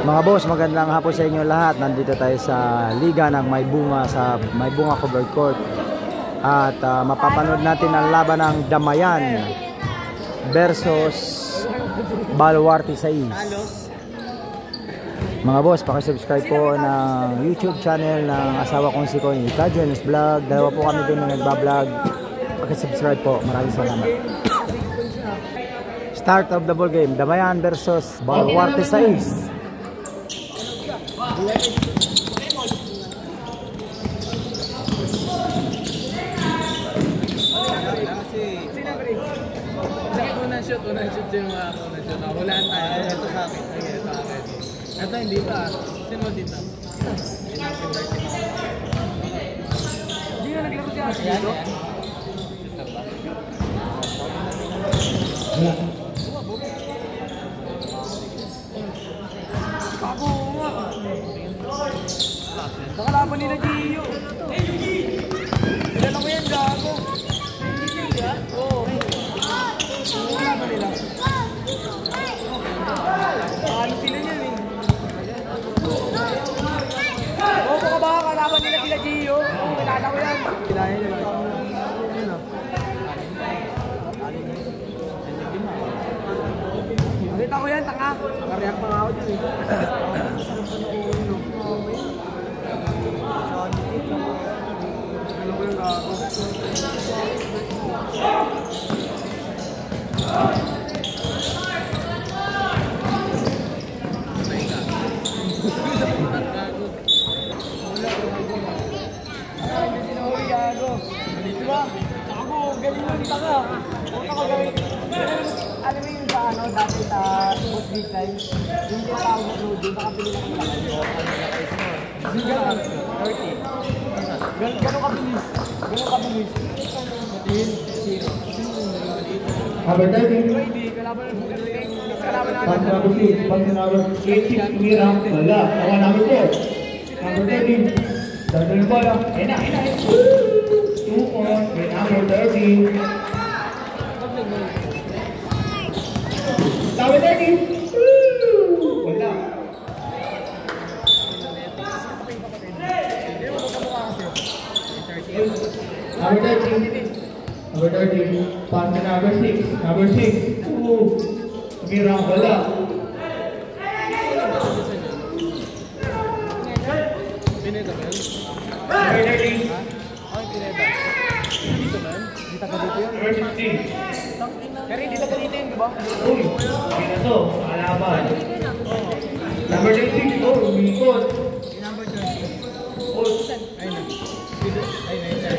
Mga boss, magandang hapon sa inyo lahat. Nandito tayo sa Liga ng May Bunga sa May Bunga Covered Court. At mapapanood natin ang laban ng Damayan versus Baluarte 6. Mga boss, pakisubscribe po ng YouTube channel ng asawa kong si Koy Kajones Vlog. Dalawa po kami din na nagbablog. Pakisubscribe po. Maraming salamat. Start of the ball game. Damayan versus Baluarte 6. Unang shoot yung mga unang shoot. Hulaan tayo. Ito sa akin. Ito sa akin. Ito hindi pa. Sino dito? Hindi na naglaro si Ashley dito? Shoot lang ba? Kago nga. Nakalaban nila Gio. Kilala ko yan, gago. Oo. Wala ba nila? Ano sila niyan eh? Oo, baka ba kalaban nila sila Gio? Oo, kilala ko yan. Kilala nila. Nakita ko yan, tanga. Nakareact pa nga ako dyan eh. Ano ko yung ako? Alam mo yung sa ano, dati sa boss big time, yung tinatawag na road, yung nakapili na kami lang. Gano'n kabilis? Gano'n kabilis? 0. Number 13. Hindi, kalaban na Number 8, Mira, wala. Tawa number 4. Number 13. Dagdag yung bola. Ayun na. 2 points kay number 13. Number 13. Wala. Number 13. Number 13. Pass to number 6. Number 6. Mira, wala. Pineda ba yun? Number 13. Ay, pineda. Dito ba yun? Dito ka dito yun? Number 16. Pero hindi ka dito yun, di ba? Uy, kaya to, alaban. Number 16, umikot. Number 30. Ayun na. Ayun na.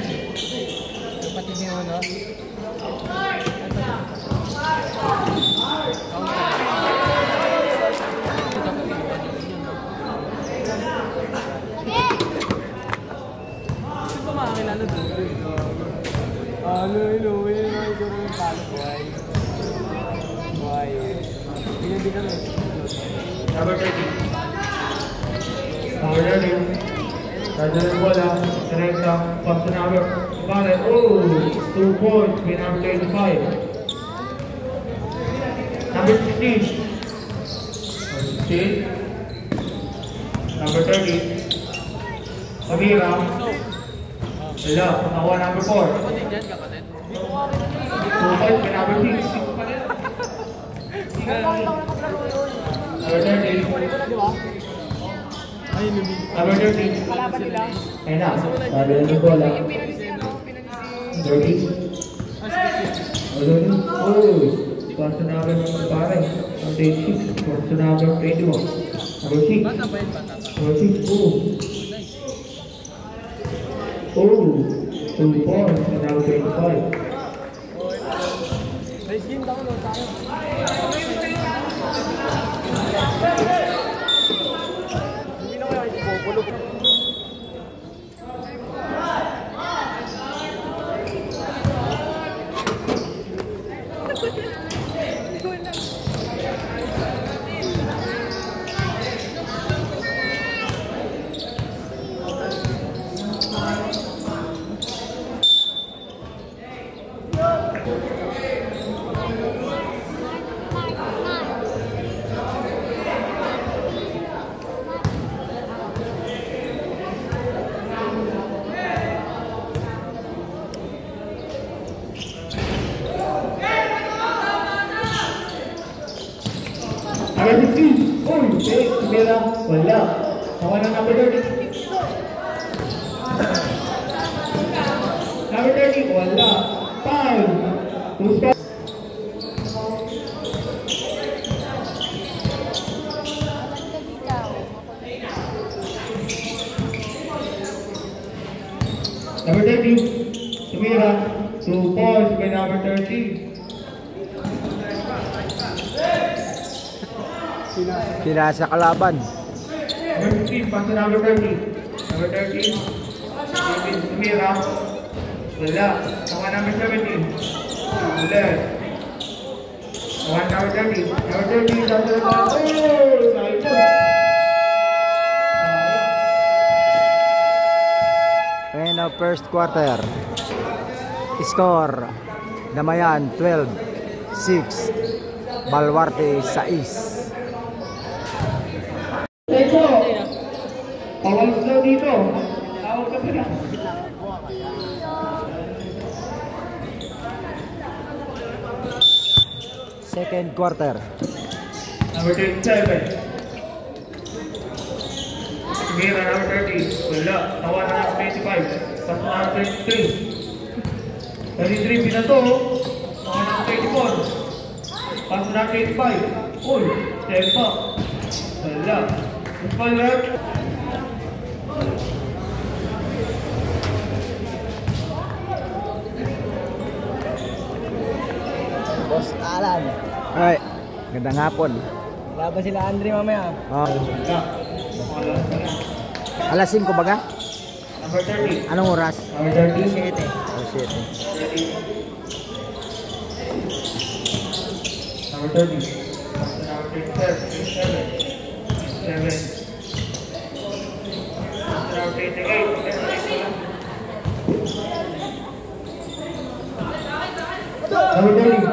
Kapatid niyo, no? Sino ba makakilala doon? Hello, may gano'n yung talo. Why? Hindi ka rin. Number 13. Number 13. Dagdag yung bola. Direkta. Pass to number. Pare. 2 points kay number 25. Number 16. Number 30. Amira. Wala. Nakuha number 4. Kapatid yan, kapatid. 2 points kay number 6. Number 30. Ayun, lumili. Number 13. Kalaban nila. Ayun na. Dagdag yung bola. 30. Pass to number pare. Number 26. Pass to number 21. Number 6. Bata ba yun? Bata ba? Number 6. 2 points to number 25. Nice game, download tayo. Hindi na kaya ito pupulo. tumira. Wala. Nakuha ng number 30. Number 30. Wala. Foul. Two spots. Number 30, tumira, 2 points by number 30. Sila sa kalaban. Number 15, pass to number 30. Number 30, tumira, wala. Nakuha number 17, wala. Nakuha number 30. Number 30, nasa na ba? Oh! Sakit po. End of first quarter. Score Damayan 12-6, Baluarte 6. Ito, pawal slow dito. Tawag ka sila. Second quarter. Number 27. Mira, number 30. Wala. Nawa na number 25. Tapos na number 33. 33, pinato. Nawa na number 24. Tapos na number 85. Uy, step up. Wala. Football rep. Boss Alan. Alright, gandang hapon. Laban sila Andre mamaya. Oh, Wala. alas 5 baga? Number 30. Anong oras? Number 30. 7. Oh, 7. Number 30. Number 37. 7. Number 28. Number 30.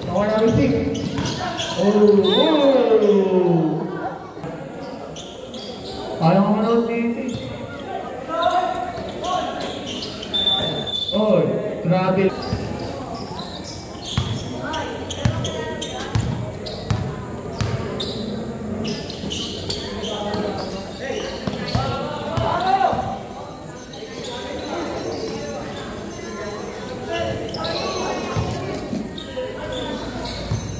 Oh! Number 6. Oh! Parang ako na dito. Oh, grabe.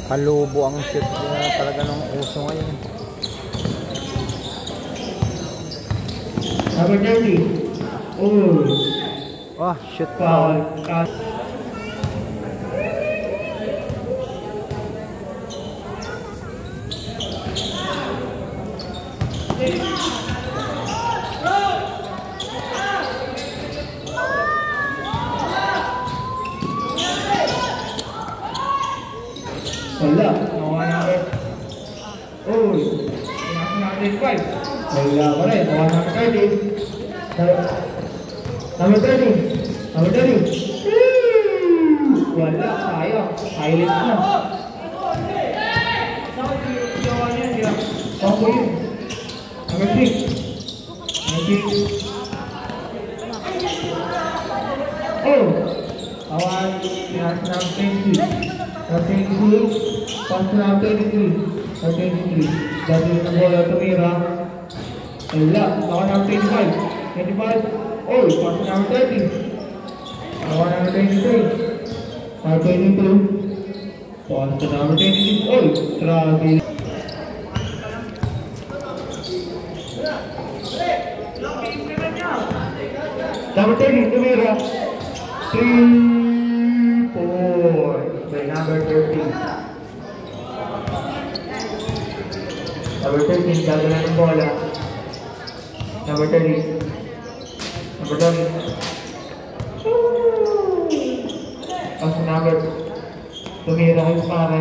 Palubo ang shoot na talaga ng uso ngayon. Number 30. Oh, Oh, shoot foul. pa. Wala. Nakuha number. Oh, pinasa natin 5. Wala pa rin. Nakuha number 30. Number 30. Number 30. Wala. Sayang. Silent na. Gawa niya siya. Pako yun. Number 6. Number 6. Oh! Awan. Pinasa natin 20. 22, pass na 23, 23, dati ng bola tumira, wala, ako na 25, 25, oh, pass na 30, ako na 23, 22, pass na 26, oh, grabe. Number 30, tumira, 3 points. By number 13. Number 13, gagawin ng bola. Number 30. Number 30. As number, tumira kayo para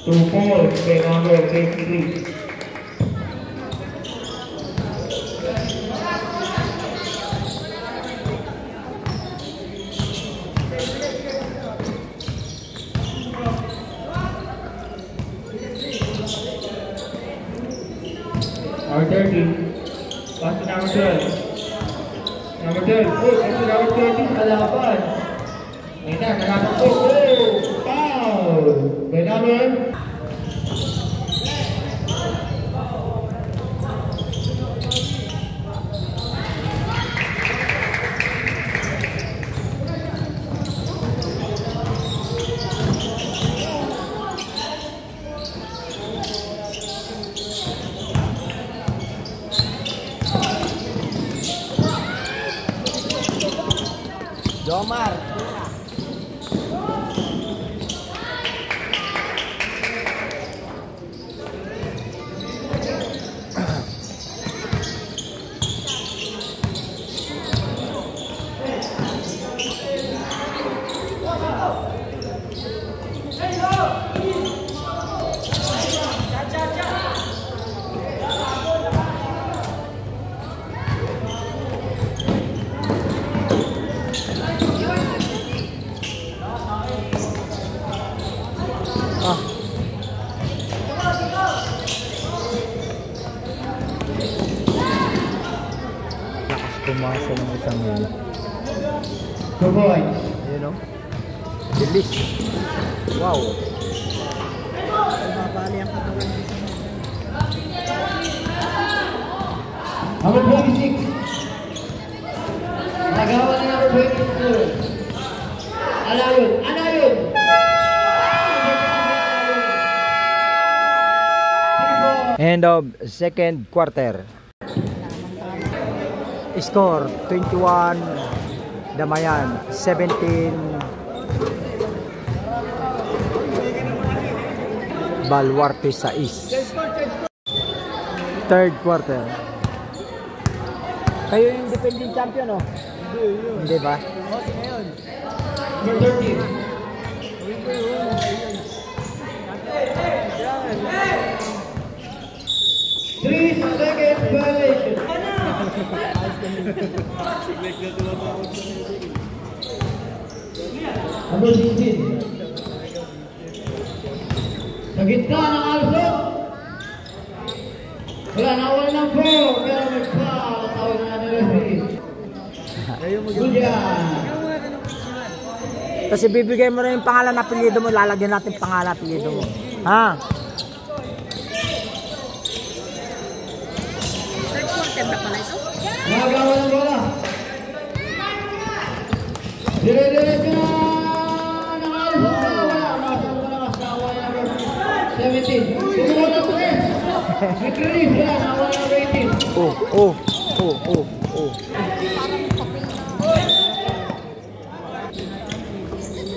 2 points by number 23. Number 30. Pass to number 12. Number 12. Oh, pass to number 13 sa laban. Ayun na, nakapag po. Oh, foul. By number Jomar. Pumasa ng isang yun. 2 points. Ayun o. Bilis. Wow. Number 26. Nagawa na number 22. Alayun. Alayun. End of second quarter. Score 21 Damayan 17 Baluarte 6. Third quarter. Kayo yung defending champion, oh? Hindi ba? Number 13. 3 seconds violation. Number 16. Sa gitna ng Alson. Wala, nawala ng 4. Pero may foul. Tawag na ng referee. Good job. Kasi bibigay mo na yung pangalan na apelyido mo, lalagyan natin pangalan na apelyido mo. Ha? Nagawa ng bola. Dire-diretso na ng Alson. Wala. Nasaan mo na kasawa number 17. Sumunod na 3. Nag-release. Wala. Nawala ng 18. Oh.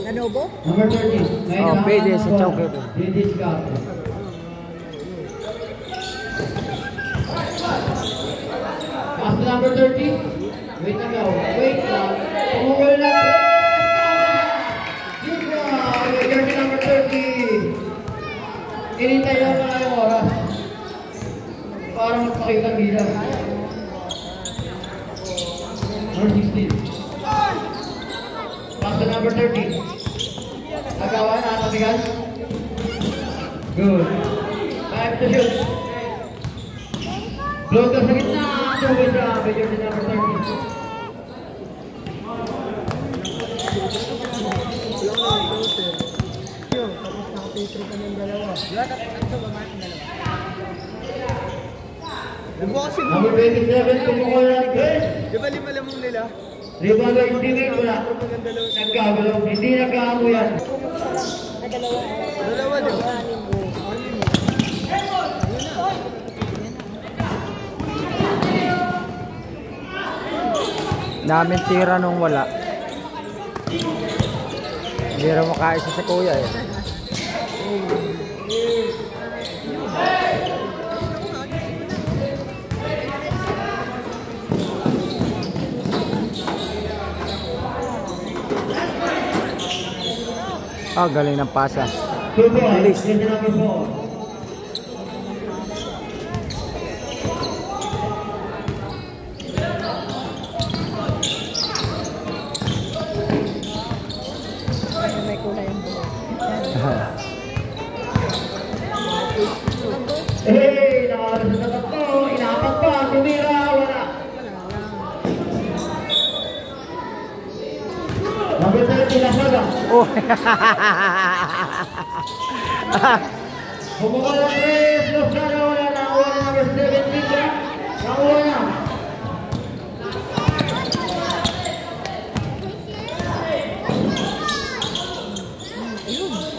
Nanobo? Number 13. Oh, pwede si Chowker. Pwede si Chowker. Pass to number 30. Wait na go. Wait lang. Pumukul na. Good job. Jersey number 30. Inintay lang na yung oras. Para magpakita ang bilang. Number 16. Pass to number 30. Nagawa na atabigan. Good. Time to shoot. Blocker sa gitna. Good job. Jersey number 30. Number 27, tumukol na Chris. Di ba lima lamang nila? Rebound by teammate, wala. Nagkagalaw. Hindi nagkaamu yan. Dalawa, di ba? Namin tira nung wala. Hindi rin makaisa sa kuya eh. Ah, galing ng pasa. 2 points. Release. Jersey number 4. May kulay ang buhok. Hey, nakalas sa tatlo. Inapat pa. Tumira. Wala. Number 30, Lasaga. Oh. Bumukal ang Chris. Lasaga. Wala. Nakuha na number 17. Nakuha na.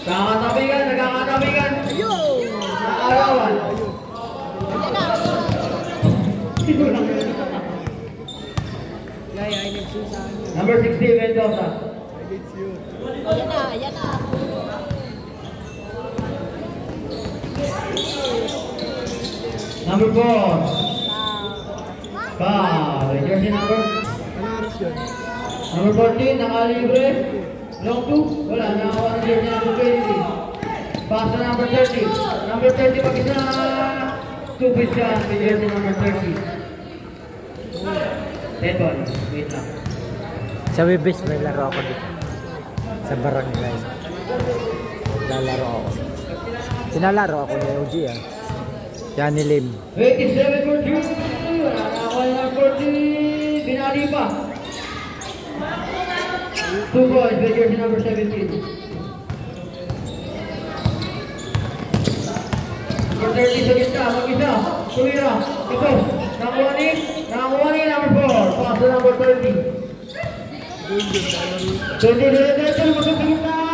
Nakakatabigan. Nagkakatabigan. Nakakarawan. Number Number 60, Mendoza. Ayan na, ayan na. Number 4. Foul. Jersey number? Number 14, nakalibre. Long 2. Wala, nakakuha ng jersey number 20. Pass na number 30. Number 30, mag-isa. Stupid shot with jersey number 30. Dead ball. Wait lang. Sa Webis may laro ako dito. Sa barangay. Lalaro ako. Sinalaro ako ni OG ah. Johnny Lim. 27 for 3. Wala nakakuha ng number 40. Binali pa. 2 points with jersey number 17. Number 30 sa gitna, mag-isa. Tumira. Ito. Nakakuha ni number 4. Pass to number 30. 20 masuk sa gitna.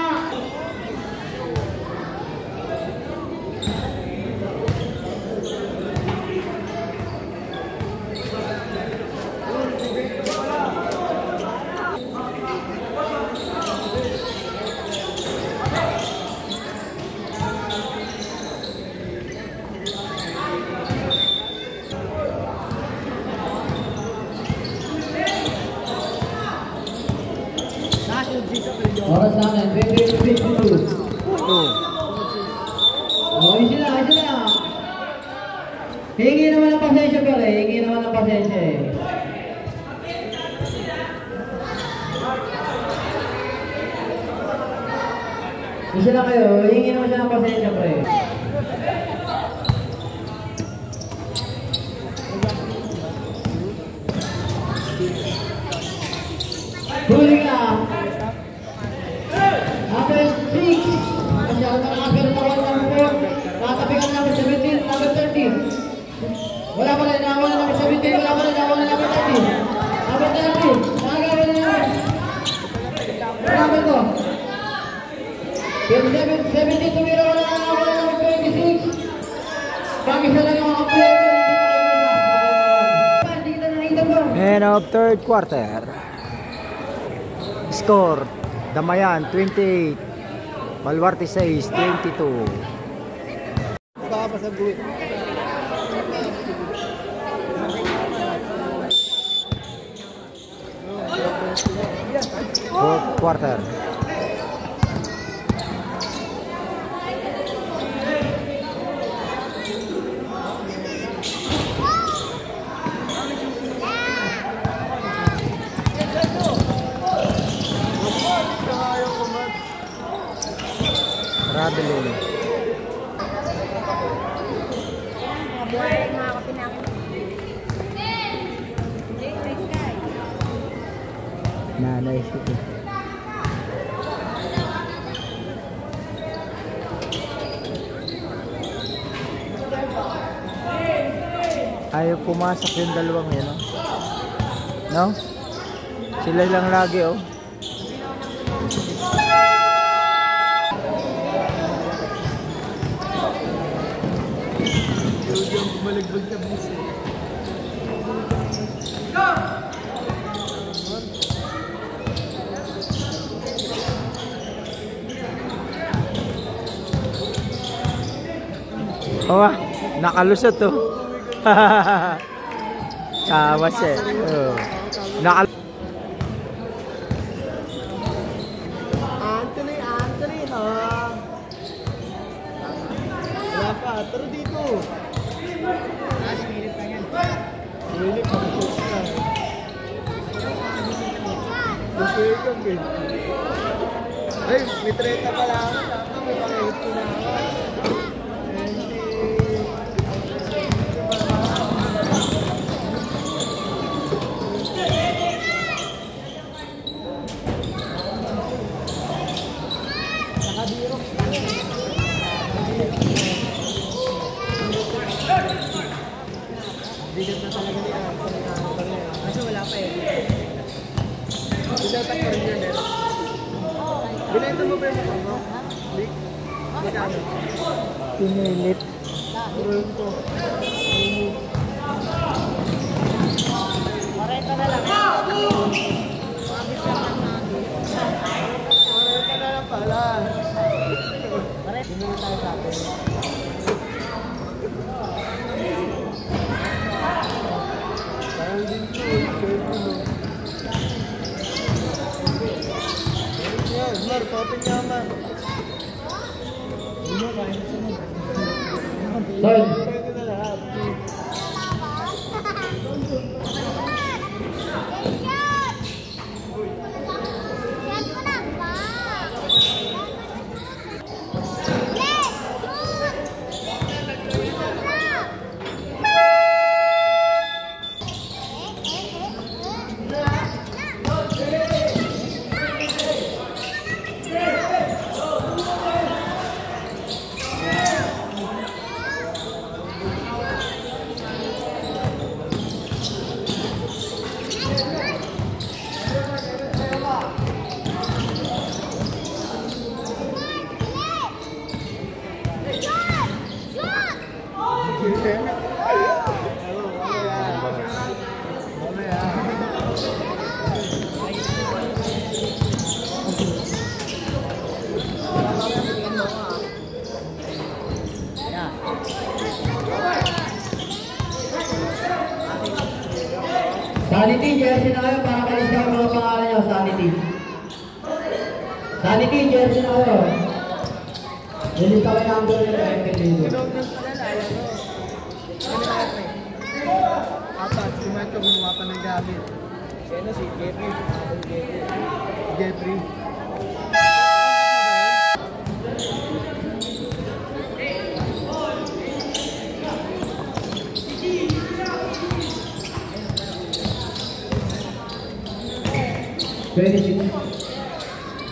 Oras namin, 20-52. Oh, isa na. Hingi naman ng pasensya pare, hingi naman ng pasensya eh. Isa na kayo, hingi naman siya ng pasensya pare. Tuloy ka. Number 6. Masyado na nakapir na wala number 4. Natapikan number 17, number 13. Wala pa rin nawala number 17, wala pa rin nawala number 13. Number 13. Nagawa na number. Wala pa ito. 17 tumira, wala na nawala number 26. Bakit sa lang yung mga player? Hindi kita nakita ko. End of third quarter. Score, Damayan 28, Baluarte 6, 22. Fourth quarter. Traveling. Nanay siya. Ayaw pumasok yung dalawang yun, no? No? Sila lang lagi, oh. Bumaligbag na busi. Oh, nakalusot to. Kawas eh. Oh. Anthony, ha? Wala pa, tara dito. Silip pa siya. Gusto yung ay, may 30 pala ako. May pangahit ko na ako. Bigat na talaga niya. Kasi wala pa eh. Bigat pa rin yun eh. Binenta mo ba yung mukha mo? Leak? Magkano? Pinilit. Puro to. Orenta na lang. Mar, suotin niya, Mar. Hindi mo, kaya mo sunod. Third. Pwede na lahat. Sanity, jersey na kayo para kalista ang mga pangalan nyo. Sanity. Sanity, jersey na kayo. Nilista kayo ang gulo nyo. Apat, si Macho gumawa pa ng gamit. Si ano, si Jeffrey. Jeffrey.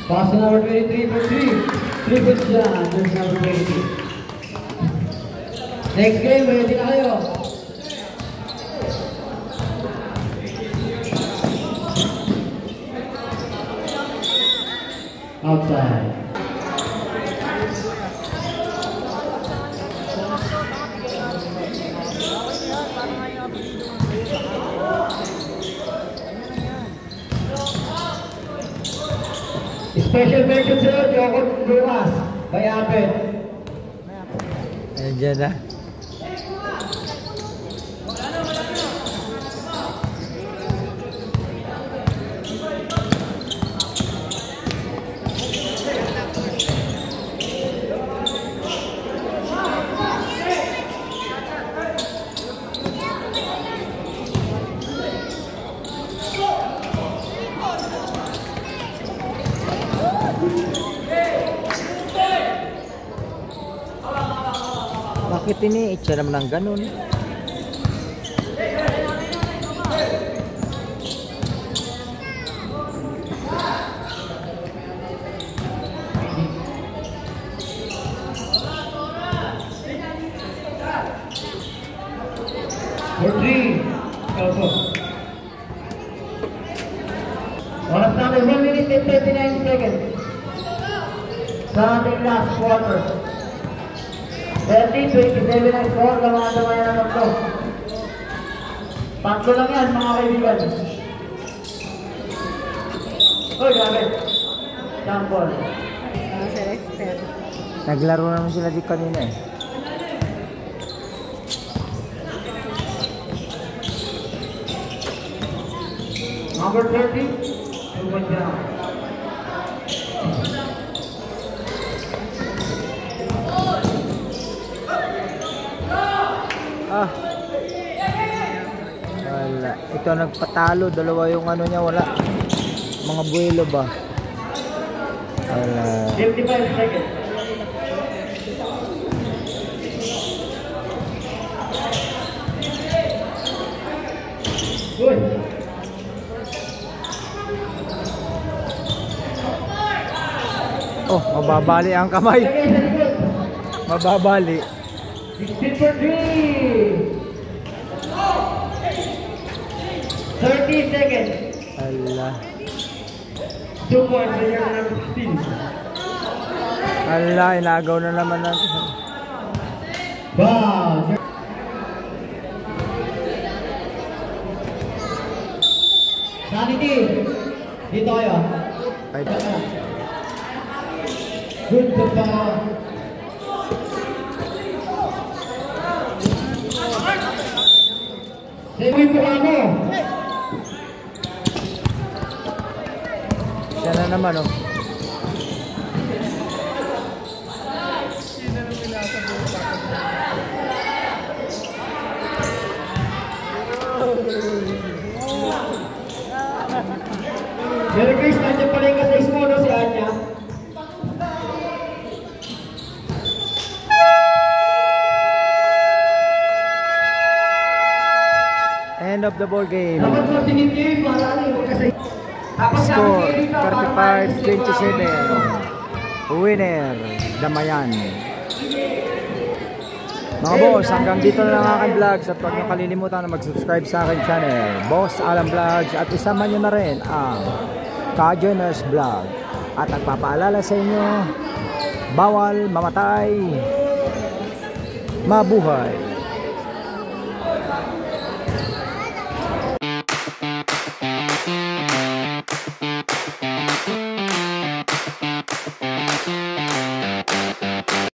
Pass number 23 for 3. 3 points dyan. There's number 23. Next game, ready na kayo. Outside. Special mention sa'yo, Joko Lucas, Bayapet. Ayan na. Bakit ini itsura naman ng ganun? For 3. Opo. Oras namin 1 minute and 39 seconds. Sa ating last quarter. 30-27 ang score, damayan ang tatlo. Tatlo lang yan, mga kaibigan. Uy, grabe. Jambol. Naglaro naman sila di kanina eh. Number 30, 2 points down. Ah. Wala. Ito nagpatalo. Dalawa yung ano niya. Wala. Mga buwelo ba? Wala. 55 seconds. Good. Oh, mababali ang kamay. Mababali. 16 for 3. 30 seconds. Ala. 2 points for your number 16. Ala, inagaw na naman natin. Wow. Sanity. Dito kayo. Ay, Good to pa. Semi po ano? siya na naman oh. Chris, nandiyan pala yung kasais mo, no, si Anya. End of the ball game. Dapat mo tingin kayo, marami yung kasais. Tapos Score sabi dito, 35-27. Winner, Damayan. Mga boss, hanggang dito na lang ang aking vlogs at huwag niyo kalilimutan na mag-subscribe sa aking channel, Boss Alan Vlogs, at isama niyo na rin ang Kajeners Vlog. At nagpapaalala sa inyo, bawal mamatay, mabuhay.